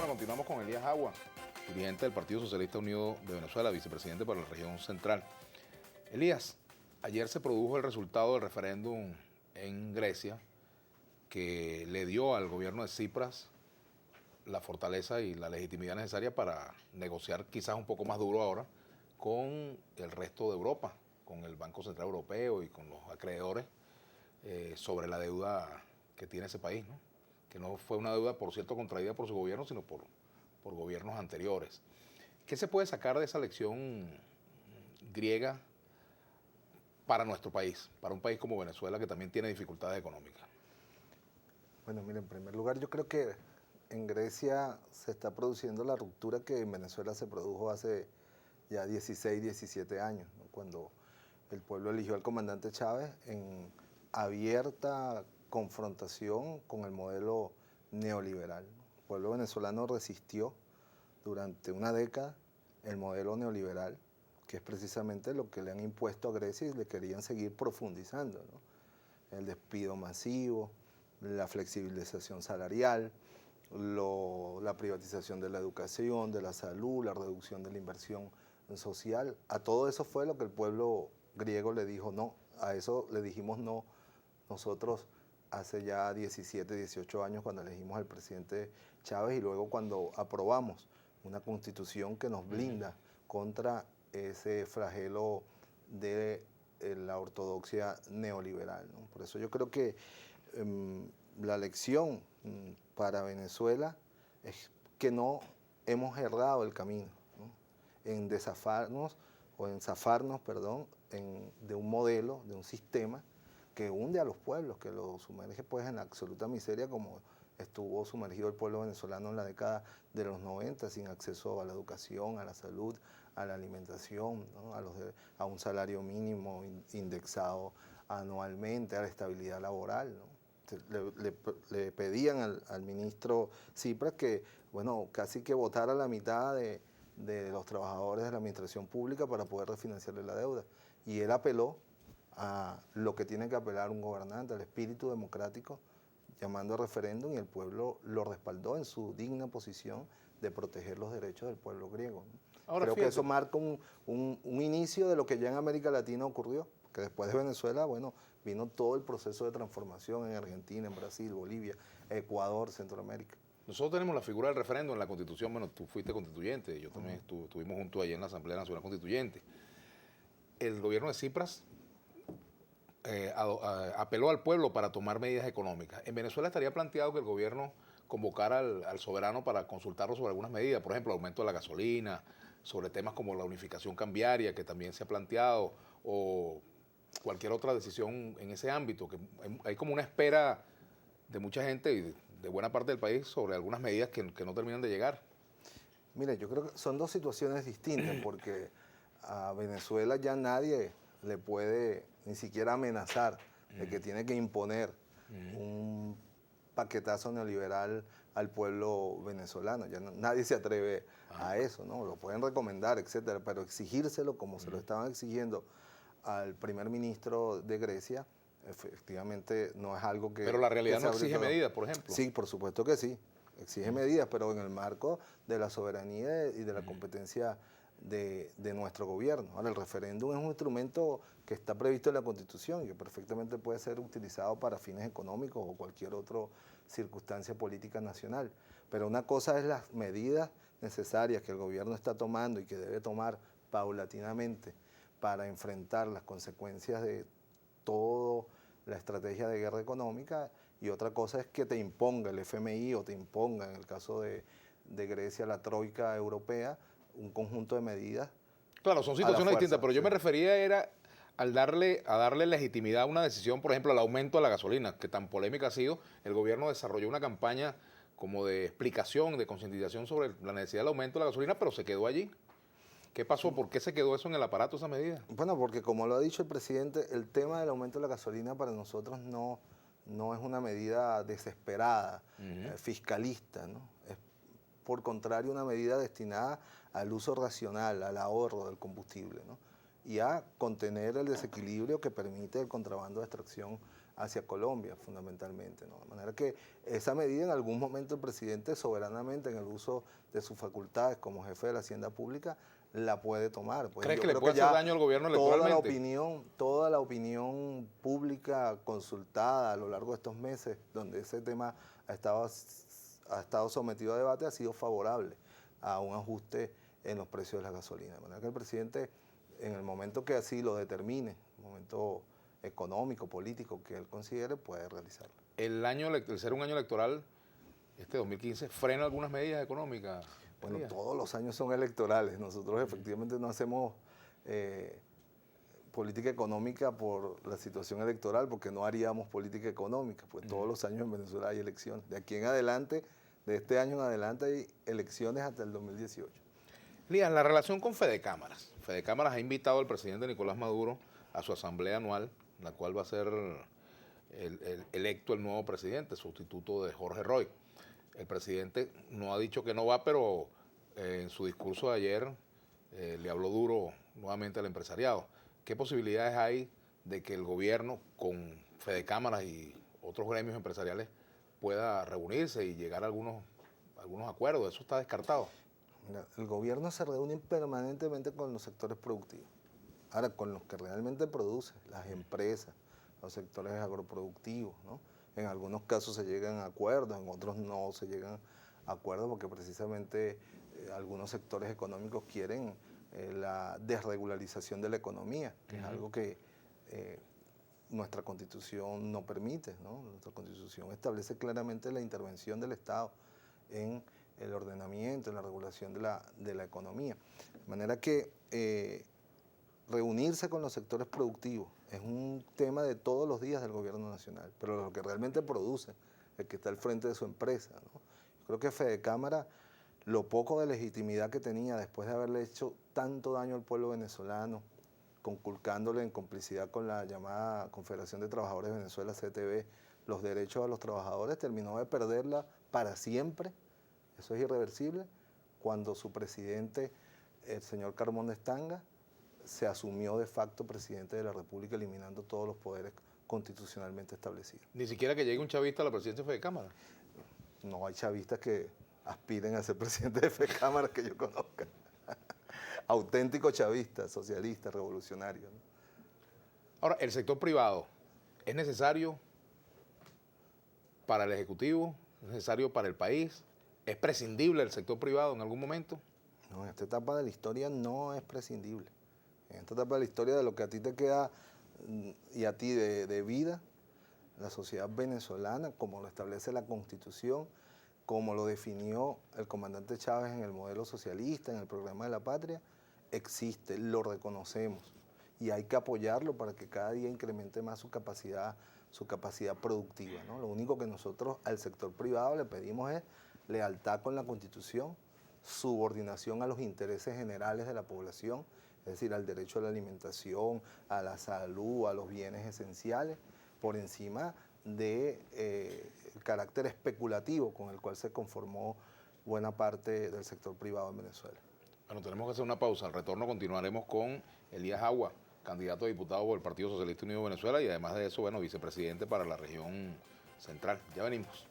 Bueno, continuamos con Elías Agua, dirigente del Partido Socialista Unido de Venezuela, vicepresidente para la región central. Elías, ayer se produjo el resultado del referéndum en Grecia que le dio al gobierno de Tsipras la fortaleza y la legitimidad necesaria para negociar quizás un poco más duro ahora con el resto de Europa, con el Banco Central Europeo y con los acreedores sobre la deuda que tiene ese país, ¿no? Que no fue una deuda, por cierto, contraída por su gobierno, sino por gobiernos anteriores. ¿Qué se puede sacar de esa lección griega para nuestro país, para un país como Venezuela que también tiene dificultades económicas? Bueno, mira, en primer lugar yo creo que en Grecia se está produciendo la ruptura que en Venezuela se produjo hace ya 16, 17 años, ¿no? Cuando el pueblo eligió al comandante Chávez en abierta confrontación con el modelo neoliberal, ¿no? El pueblo venezolano resistió durante una década el modelo neoliberal, que es precisamente lo que le han impuesto a Grecia y le querían seguir profundizando, ¿no? El despido masivo, la flexibilización salarial, la privatización de la educación, de la salud, la reducción de la inversión social. A todo eso fue lo que el pueblo griego le dijo no. A eso le dijimos no nosotros hace ya 17, 18 años cuando elegimos al presidente Chávez y luego cuando aprobamos una constitución que nos blinda contra ese flagelo de la ortodoxia neoliberal, ¿no? Por eso yo creo que la lección para Venezuela es que no hemos errado el camino, ¿no? En desafarnos o en zafarnos, perdón, de un modelo, de un sistema que hunde a los pueblos, que los sumerge pues en la absoluta miseria como estuvo sumergido el pueblo venezolano en la década de los 90, sin acceso a la educación, a la salud, a la alimentación, ¿no? A un salario mínimo indexado anualmente, a la estabilidad laboral, ¿no? Le pedían al ministro Tsipras que, bueno, casi que votara la mitad de los trabajadores de la administración pública para poder refinanciarle la deuda. Y él apeló a lo que tiene que apelar un gobernante, al espíritu democrático, llamando a referéndum, y el pueblo lo respaldó en su digna posición de proteger los derechos del pueblo griego, ¿no? Ahora, Creo fíjate, que eso marca un inicio de lo que ya en América Latina ocurrió, que después de Venezuela, bueno, vino todo el proceso de transformación en Argentina, en Brasil, Bolivia, Ecuador, Centroamérica. nosotros tenemos la figura del referéndum en la Constitución. Bueno, tú fuiste constituyente, yo también estuvimos juntos allí en la Asamblea Nacional Constituyente. El gobierno de Tsipras apeló al pueblo para tomar medidas económicas. En Venezuela estaría planteado que el gobierno convocara al soberano para consultarlo sobre algunas medidas, por ejemplo, el aumento de la gasolina, sobre temas como la unificación cambiaria, que también se ha planteado, o cualquier otra decisión en ese ámbito, que hay como una espera de mucha gente y de buena parte del país sobre algunas medidas que no terminan de llegar. Mire, yo creo que son dos situaciones distintas, porque a Venezuela ya nadie le puede ni siquiera amenazar de que tiene que imponer un paquetazo neoliberal al pueblo venezolano. Ya nadie se atreve a eso, ¿no? Lo pueden recomendar, etcétera, pero exigírselo como se lo estaban exigiendo al primer ministro de Grecia, efectivamente no es algo que... Pero la realidad no exige todo. medidas, por ejemplo. Sí, por supuesto que sí, exige medidas, pero en el marco de la soberanía y de la competencia de nuestro gobierno. Ahora, el referéndum es un instrumento que está previsto en la Constitución y que perfectamente puede ser utilizado para fines económicos o cualquier otra circunstancia política nacional. Pero una cosa es las medidas necesarias que el gobierno está tomando y que debe tomar paulatinamente para enfrentar las consecuencias de toda la estrategia de guerra económica, y otra cosa es que te imponga el FMI o te imponga, en el caso de Grecia, la troika europea, un conjunto de medidas. Claro, son situaciones distintas, pero yo me refería era a darle legitimidad a una decisión, por ejemplo, el aumento de la gasolina, que tan polémica ha sido. El gobierno desarrolló una campaña como de explicación, de concientización sobre la necesidad del aumento de la gasolina, pero se quedó allí. ¿Qué pasó? ¿Por qué se quedó eso en el aparato, esa medida? Bueno, porque como lo ha dicho el presidente, el tema del aumento de la gasolina para nosotros no es una medida desesperada, fiscalista, ¿no? Es por contrario una medida destinada al uso racional, al ahorro del combustible, ¿no? Y a contener el desequilibrio que permite el contrabando de extracción hacia Colombia, fundamentalmente, ¿no? De manera que esa medida en algún momento el presidente soberanamente en el uso de sus facultades como jefe de la Hacienda Pública la puede tomar. Pues ¿Crees yo que le creo puede hacer ya daño al gobierno electoralmente? toda la opinión pública consultada a lo largo de estos meses, donde ese tema ha estado sometido a debate, ha sido favorable a un ajuste en los precios de la gasolina. De manera que el presidente, en el momento que así lo determine, momento económico, político que él considere, puede realizarlo. El ser un año electoral, este 2015, frena algunas medidas económicas. Bueno, todos los años son electorales. Nosotros efectivamente no hacemos política económica por la situación electoral, porque no haríamos política económica, pues todos los años en Venezuela hay elecciones. De aquí en adelante, de este año en adelante, hay elecciones hasta el 2018. Elías, la relación con Fedecámaras. Fedecámaras ha invitado al presidente Nicolás Maduro a su asamblea anual, en la cual va a ser electo el nuevo presidente, sustituto de Jorge Roy. El presidente no ha dicho que no va, pero en su discurso de ayer le habló duro nuevamente al empresariado. ¿Qué posibilidades hay de que el gobierno con Fedecámaras y otros gremios empresariales pueda reunirse y llegar a algunos acuerdos? ¿Eso está descartado? Mira, el gobierno se reúne permanentemente con los sectores productivos. Ahora, con los que realmente producen, las empresas, los sectores agroproductivos, ¿no? En algunos casos se llegan a acuerdos, en otros no se llegan a acuerdos porque precisamente algunos sectores económicos quieren la desregularización de la economía, que es algo que nuestra Constitución no permite, ¿no? Nuestra Constitución establece claramente la intervención del Estado en el ordenamiento, en la regulación de la economía. De manera que reunirse con los sectores productivos es un tema de todos los días del gobierno nacional, pero lo que realmente produce, el que está al frente de su empresa, ¿no? Yo creo que Fedecámara, lo poco de legitimidad que tenía después de haberle hecho tanto daño al pueblo venezolano, conculcándole en complicidad con la llamada Confederación de Trabajadores de Venezuela, CTV, los derechos a los trabajadores, terminó de perderla para siempre. Eso es irreversible, cuando su presidente, el señor Carmón de Estanga, se asumió de facto presidente de la República, eliminando todos los poderes constitucionalmente establecidos. Ni siquiera que llegue un chavista a la presidencia de Fedecámara. No hay chavistas que aspiren a ser presidente de Fedecámara que yo conozca. Auténtico chavista, socialista, revolucionario, ¿no? Ahora, el sector privado, ¿es necesario para el Ejecutivo? ¿Es necesario para el país? ¿Es prescindible el sector privado en algún momento? No, en esta etapa de la historia no es prescindible. En esta etapa de la historia, de lo que a ti te queda y a ti de vida, la sociedad venezolana, como lo establece la Constitución, como lo definió el comandante Chávez en el modelo socialista, en el programa de la patria, existe, lo reconocemos y hay que apoyarlo para que cada día incremente más su capacidad productiva, ¿no? Lo único que nosotros al sector privado le pedimos es lealtad con la Constitución, subordinación a los intereses generales de la población, es decir, al derecho a la alimentación, a la salud, a los bienes esenciales, por encima del carácter especulativo con el cual se conformó buena parte del sector privado en Venezuela. Bueno, tenemos que hacer una pausa. Al retorno continuaremos con Elías Agua, candidato a diputado por el Partido Socialista Unido de Venezuela y además de eso, bueno, vicepresidente para la región central. Ya venimos.